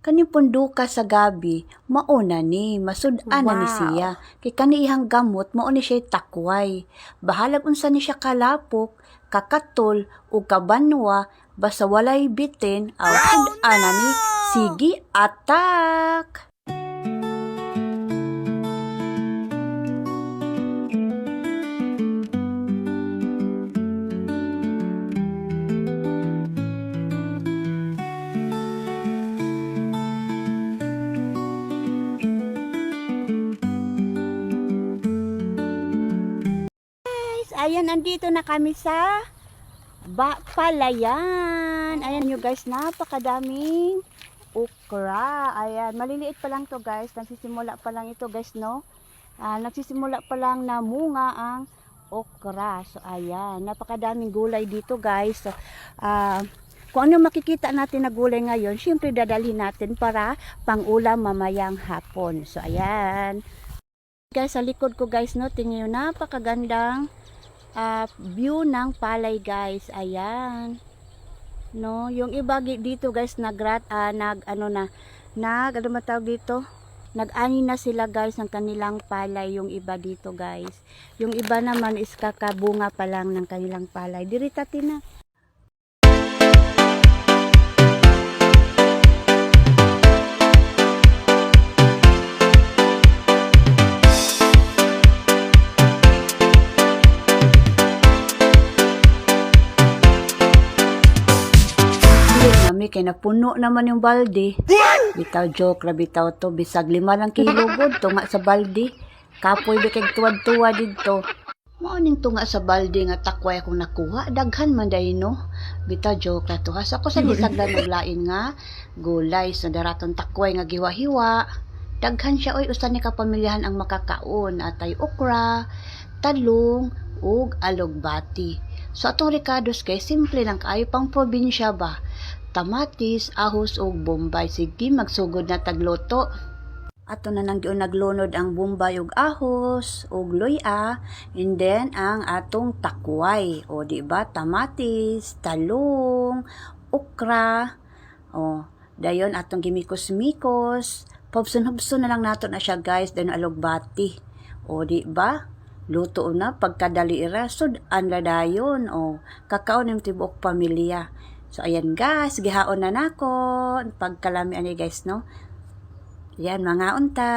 Kani punduka sa gabi, mauna ni, masud-an na ni siya. Kay kanihang gamot, mauna siya takway. Bahalag unsa ni siya kalapok, kakatol, o kabanwa, basta walay bitin, sud-an na ni, sige, atak! Ayan, andito na kami sa palayan. Ayan nyo guys, napakadaming okra. Ayan, maliliit pa lang to guys. Nagsisimula pa lang ito guys, no? Nagsisimula pa lang na munga ang okra. So, ayan, napakadaming gulay dito guys. So, kung ano makikita natin na gulay ngayon, syempre dadalhin natin para pang-ulam mamayang hapon. So, ayan. Guys, sa likod ko guys, no? Tingnan nyo, napakagandang view ng palay guys. Ayan, no, yung iba dito guys nag-ani na sila guys ng kanilang palay. Yung iba dito guys, yung iba naman is kakabunga pa lang ng kanilang palay. Diretati na. Kay napuno naman yung balde. Bitaw joke ra bitaw to, bisag 5 lang kilo gud tunga sa balde. Kapoy di kay tuwad-tuwa didto. Mao ning tunga sa balde nga takway akong nakuha, daghan man dai no. Bitaw joke ra to. Hasa ko sa bisagdan og lain nga gulay sa daraton takway nga giwa-hiwa. Daghan siya oy, usa ni kapamilyahan ang makakaon. Atay okra, talong ug alugbati. So atong rekados kay simple lang kaayo pang probinsya ba. Tamatis, ahos ug bombay. Sige, magsugod na tagluto. Ato na nang naglunod ang bombay ug ahos ug luya, and then ang atong takway. O di ba, tamatis, talong, okra. O, dayon atong gimikos-mikos. Pabson-hubson na lang nato na siya guys, then alugbati. O di ba? Luto na pagkadali ra sud-an ra dayon. O, kakaon ng tibuok pamilya. So, ayan guys, gihaon na nako. Pagkalami ani guys, no? Yan, mga unta.